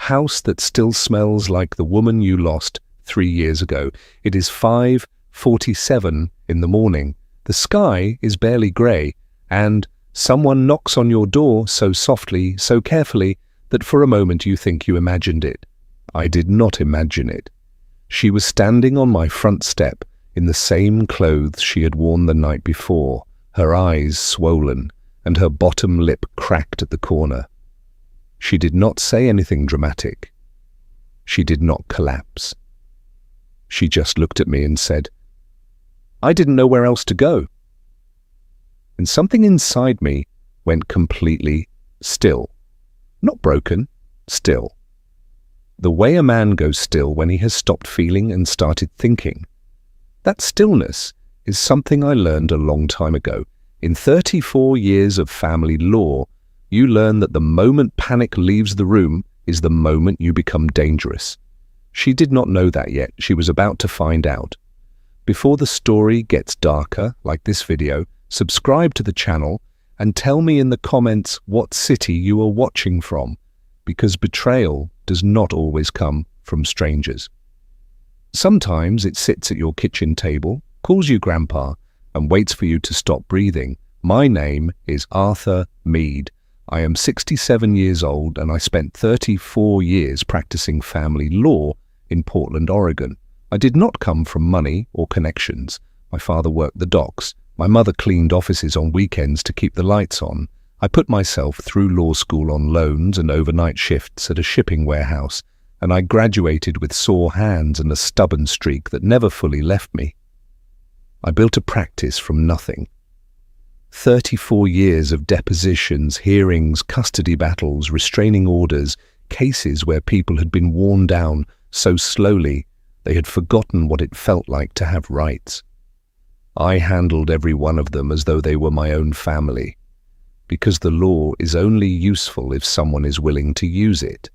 House that still smells like the woman you lost 3 years ago. It is 5:47 in the morning. The sky is barely grey, and someone knocks on your door so softly, so carefully, that for a moment you think you imagined it. I did not imagine it. She was standing on my front step in the same clothes she had worn the night before, her eyes swollen and her bottom lip cracked at the corner. She did not say anything dramatic. She did not collapse. She just looked at me and said, "I didn't know where else to go." And something inside me went completely still. Not broken, still. The way a man goes still when he has stopped feeling and started thinking. That stillness is something I learned a long time ago. In 34 years of family law, you learn that the moment panic leaves the room is the moment you become dangerous. She did not know that yet. She was about to find out. Before the story gets darker, like this video, subscribe to the channel and tell me in the comments what city you are watching from, because betrayal does not always come from strangers. Sometimes it sits at your kitchen table, calls you Grandpa, and waits for you to stop breathing. My name is Arthur Mead. I am 67 years old and I spent 34 years practicing family law in Portland, Oregon. I did not come from money or connections. My father worked the docks. My mother cleaned offices on weekends to keep the lights on. I put myself through law school on loans and overnight shifts at a shipping warehouse, and I graduated with sore hands and a stubborn streak that never fully left me. I built a practice from nothing. 34 years of depositions, hearings, custody battles, restraining orders, cases where people had been worn down so slowly they had forgotten what it felt like to have rights. I handled every one of them as though they were my own family, because the law is only useful if someone is willing to use it.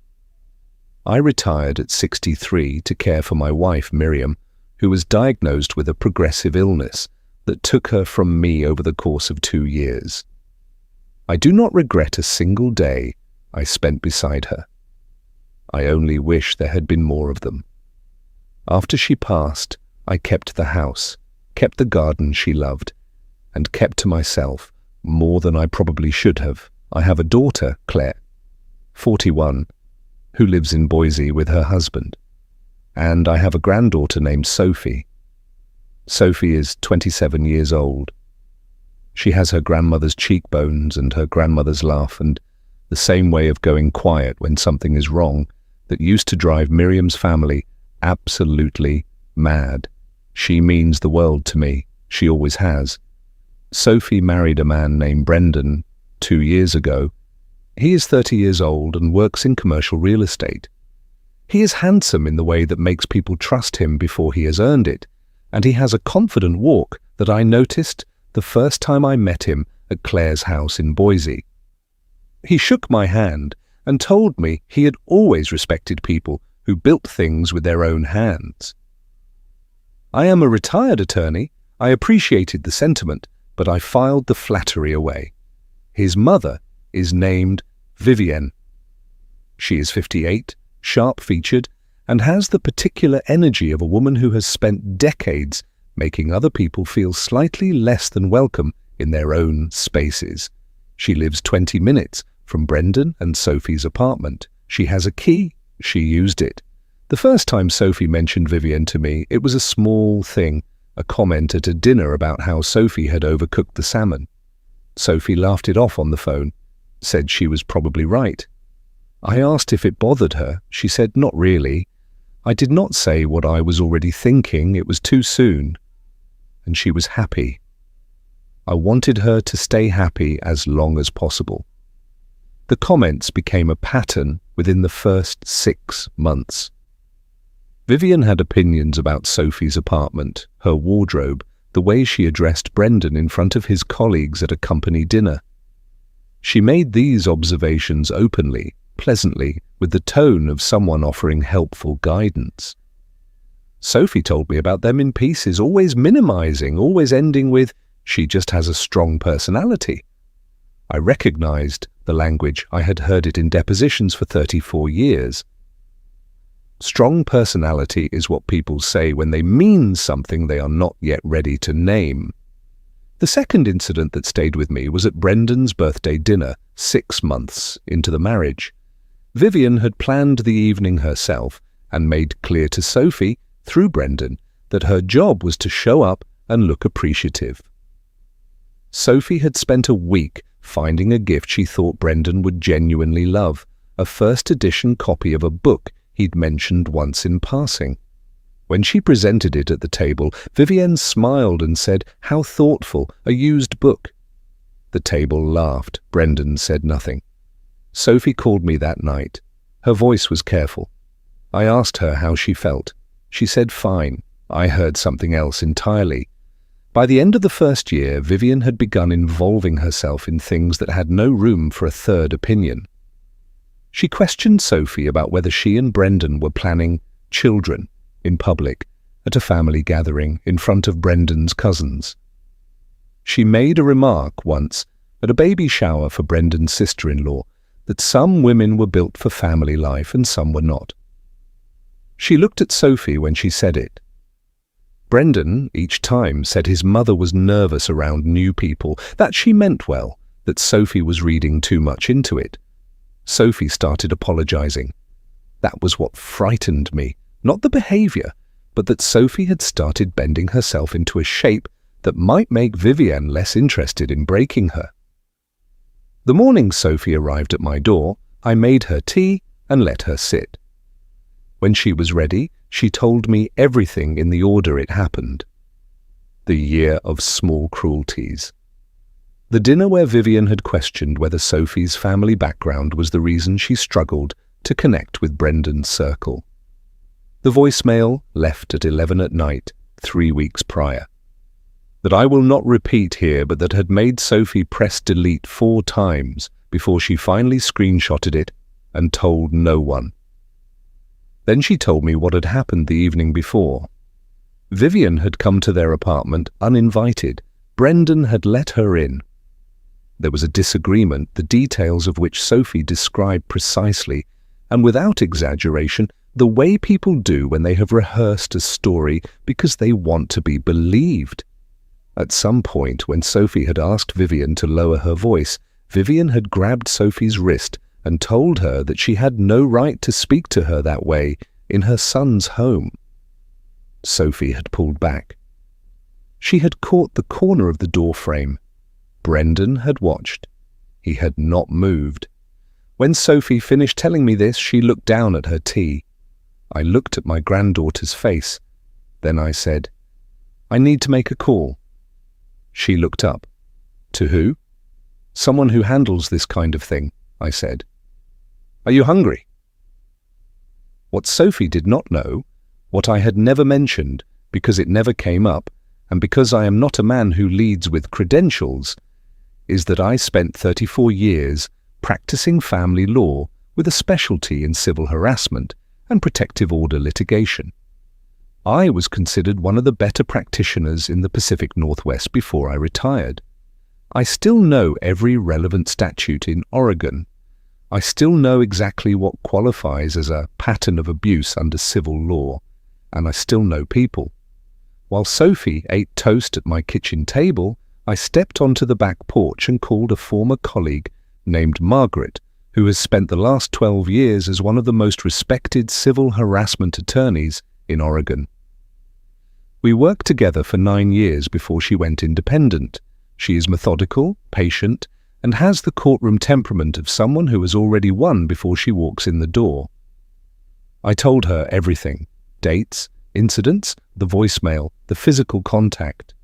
I retired at 63 to care for my wife, Miriam, who was diagnosed with a progressive illness that took her from me over the course of 2 years. I do not regret a single day I spent beside her. I only wish there had been more of them. After she passed, I kept the house, kept the garden she loved, and kept to myself more than I probably should have. I have a daughter, Claire, 41, who lives in Boise with her husband, and I have a granddaughter named Sophie. Sophie is 27 years old. She has her grandmother's cheekbones and her grandmother's laugh and the same way of going quiet when something is wrong that used to drive Miriam's family absolutely mad. She means the world to me. She always has. Sophie married a man named Brendan 2 years ago. He is 30 years old and works in commercial real estate. He is handsome in the way that makes people trust him before he has earned it, and he has a confident walk that I noticed the first time I met him at Claire's house in Boise. He shook my hand and told me he had always respected people who built things with their own hands. I am a retired attorney. I appreciated the sentiment, but I filed the flattery away. His mother is named Vivienne. She is 58, sharp-featured, and has the particular energy of a woman who has spent decades making other people feel slightly less than welcome in their own spaces. She lives 20 minutes from Brendan and Sophie's apartment. She has a key. She used it. The first time Sophie mentioned Vivienne to me, it was a small thing, a comment at a dinner about how Sophie had overcooked the salmon. Sophie laughed it off on the phone, said she was probably right. I asked if it bothered her. She said not really. I did not say what I was already thinking. It was too soon. And she was happy. I wanted her to stay happy as long as possible. The comments became a pattern within the first 6 months. Vivienne had opinions about Sophie's apartment, her wardrobe, the way she addressed Brendan in front of his colleagues at a company dinner. She made these observations openly, pleasantly, with the tone of someone offering helpful guidance. Sophie told me about them in pieces, always minimizing, always ending with, "She just has a strong personality." I recognized the language. I had heard it in depositions for 34 years. Strong personality is what people say when they mean something they are not yet ready to name. The second incident that stayed with me was at Brendan's birthday dinner, 6 months into the marriage. Vivian had planned the evening herself and made clear to Sophie, through Brendan, that her job was to show up and look appreciative. Sophie had spent a week finding a gift she thought Brendan would genuinely love, a first edition copy of a book he'd mentioned once in passing. When she presented it at the table, Vivienne smiled and said, "How thoughtful, a used book." The table laughed. Brendan said nothing. Sophie called me that night. Her voice was careful. I asked her how she felt. She said fine. I heard something else entirely. By the end of the first year, Vivian had begun involving herself in things that had no room for a third opinion. She questioned Sophie about whether she and Brendan were planning children in public at a family gathering in front of Brendan's cousins. She made a remark once at a baby shower for Brendan's sister-in-law that some women were built for family life and some were not. She looked at Sophie when she said it. Brendan each time said his mother was nervous around new people, that she meant well, that Sophie was reading too much into it. Sophie started apologizing. That was what frightened me, not the behavior, but that Sophie had started bending herself into a shape that might make Vivian less interested in breaking her. The morning Sophie arrived at my door, I made her tea and let her sit. When she was ready, she told me everything in the order it happened. The year of small cruelties. The dinner where Vivian had questioned whether Sophie's family background was the reason she struggled to connect with Brendan's circle. The voicemail left at 11 at night, 3 weeks prior. That I will not repeat here, but that had made Sophie press delete 4 times before she finally screenshotted it and told no one. Then she told me what had happened the evening before. Vivian had come to their apartment uninvited. Brendan had let her in. There was a disagreement, the details of which Sophie described precisely, and without exaggeration, the way people do when they have rehearsed a story because they want to be believed. At some point, when Sophie had asked Vivian to lower her voice, Vivian had grabbed Sophie's wrist and told her that she had no right to speak to her that way in her son's home. Sophie had pulled back. She had caught the corner of the door frame. Brendan had watched. He had not moved. When Sophie finished telling me this, she looked down at her tea. I looked at my granddaughter's face. Then I said, "I need to make a call." She looked up. "To who?" "Someone who handles this kind of thing," I said. "Are you hungry?" What Sophie did not know, what I had never mentioned because it never came up, and because I am not a man who leads with credentials, is that I spent 34 years practicing family law with a specialty in civil harassment and protective order litigation. I was considered one of the better practitioners in the Pacific Northwest before I retired. I still know every relevant statute in Oregon. I still know exactly what qualifies as a pattern of abuse under civil law, and I still know people. While Sophie ate toast at my kitchen table, I stepped onto the back porch and called a former colleague named Margaret, who has spent the last 12 years as one of the most respected civil harassment attorneys in Oregon. We worked together for 9 years before she went independent. She is methodical, patient, and has the courtroom temperament of someone who has already won before she walks in the door. I told her everything: dates, incidents, the voicemail, the physical contact.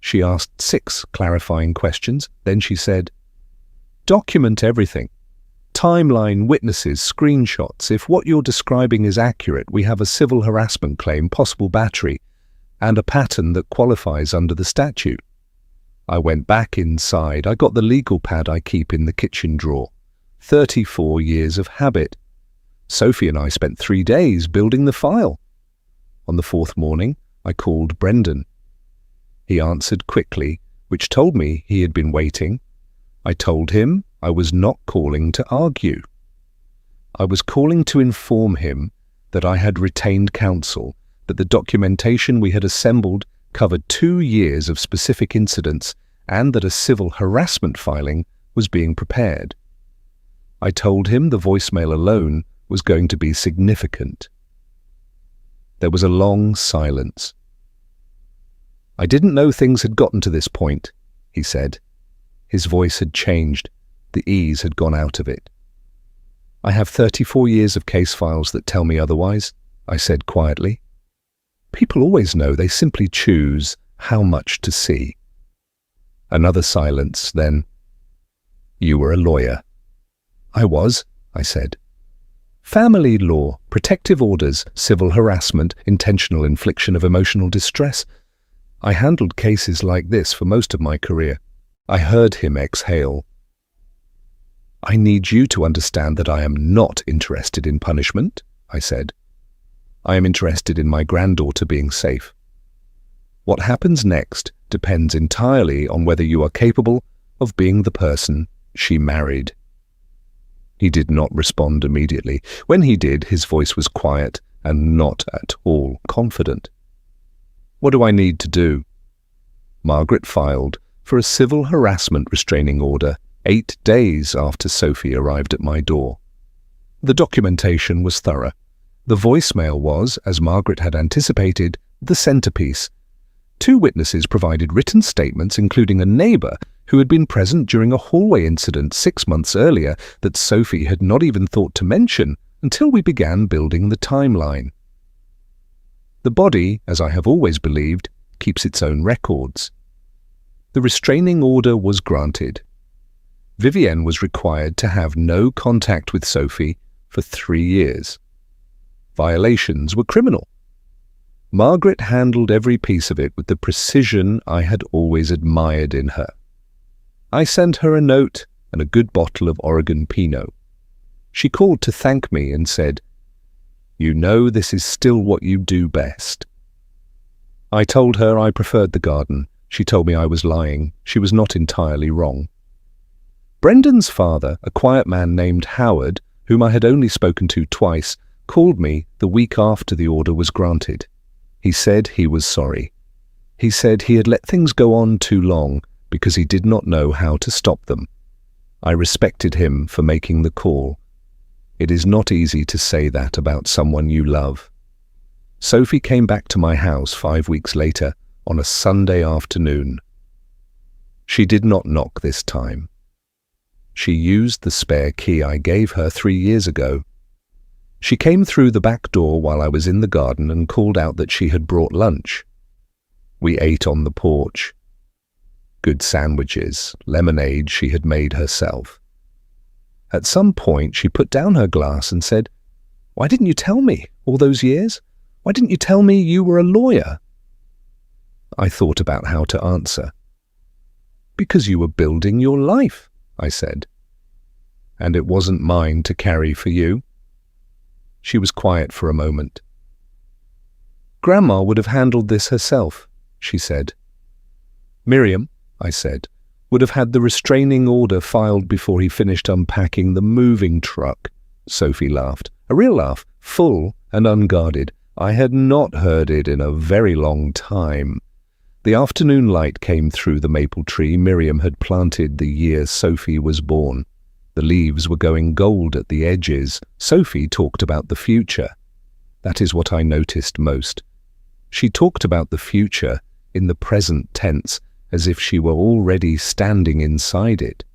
She asked 6 clarifying questions. Then she said, "Document everything. Timeline, witnesses, screenshots. If what you're describing is accurate, we have a civil harassment claim, possible battery, and a pattern that qualifies under the statute." I went back inside. I got the legal pad I keep in the kitchen drawer. 34 years of habit. Sophie and I spent 3 days building the file. On the 4th morning, I called Brendan. He answered quickly, which told me he had been waiting. I told him I was not calling to argue. I was calling to inform him that I had retained counsel, that the documentation we had assembled covered 2 years of specific incidents, and that a civil harassment filing was being prepared. I told him the voicemail alone was going to be significant. There was a long silence. "I didn't know things had gotten to this point," he said. His voice had changed. The ease had gone out of it. "I have 34 years of case files that tell me otherwise," I said quietly. "People always know, they simply choose how much to see." Another silence, then, "You were a lawyer." "I was," I said. "Family law, protective orders, civil harassment, intentional infliction of emotional distress. I handled cases like this for most of my career." I heard him exhale. "I need you to understand that I am not interested in punishment," I said. "I am interested in my granddaughter being safe. What happens next depends entirely on whether you are capable of being the person she married." He did not respond immediately. When he did, his voice was quiet and not at all confident. "What do I need to do?" Margaret filed for a civil harassment restraining order 8 days after Sophie arrived at my door. The documentation was thorough. The voicemail was, as Margaret had anticipated, the centerpiece. 2 witnesses provided written statements, including a neighbor who had been present during a hallway incident 6 months earlier that Sophie had not even thought to mention until we began building the timeline. The body, as I have always believed, keeps its own records. The restraining order was granted. Vivienne was required to have no contact with Sophie for 3 years. Violations were criminal. Margaret handled every piece of it with the precision I had always admired in her. I sent her a note and a good bottle of Oregon Pinot. She called to thank me and said, "You know this is still what you do best." I told her I preferred the garden. She told me I was lying. She was not entirely wrong. Brendan's father, a quiet man named Howard, whom I had only spoken to twice, called me the week after the order was granted. He said he was sorry. He said he had let things go on too long because he did not know how to stop them. I respected him for making the call. It is not easy to say that about someone you love. Sophie came back to my house 5 weeks later on a Sunday afternoon. She did not knock this time. She used the spare key I gave her 3 years ago. She came through the back door while I was in the garden and called out that she had brought lunch. We ate on the porch. Good sandwiches, lemonade she had made herself. At some point she put down her glass and said, "Why didn't you tell me all those years? Why didn't you tell me you were a lawyer?" I thought about how to answer. "Because you were building your life," I said. "And it wasn't mine to carry for you." She was quiet for a moment. "Grandma would have handled this herself," she said. "Miriam," I said, "would have had the restraining order filed before he finished unpacking the moving truck." Sophie laughed, a real laugh, full and unguarded. I had not heard it in a very long time. The afternoon light came through the maple tree Miriam had planted the year Sophie was born. The leaves were going gold at the edges. Sophie talked about the future. That is what I noticed most. She talked about the future in the present tense, as if she were already standing inside it.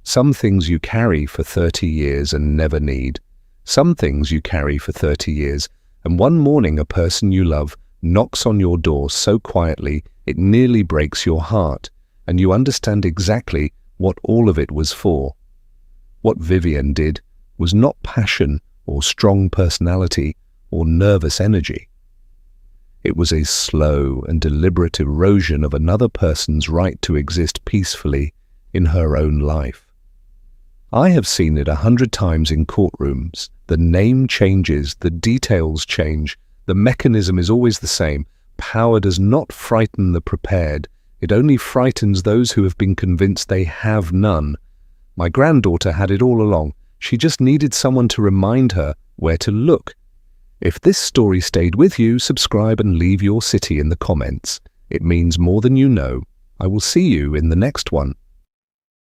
Some things you carry for 30 years and never need. Some things you carry for 30 years, and one morning a person you love knocks on your door so quietly it nearly breaks your heart, and you understand exactly what all of it was for. What Vivienne did was not passion or strong personality or nervous energy. It was a slow and deliberate erosion of another person's right to exist peacefully in her own life. I have seen it 100 times in courtrooms. The name changes, the details change, the mechanism is always the same. Power does not frighten the prepared. It only frightens those who have been convinced they have none. My granddaughter had it all along. She just needed someone to remind her where to look. If this story stayed with you, subscribe and leave your city in the comments. It means more than you know. I will see you in the next one.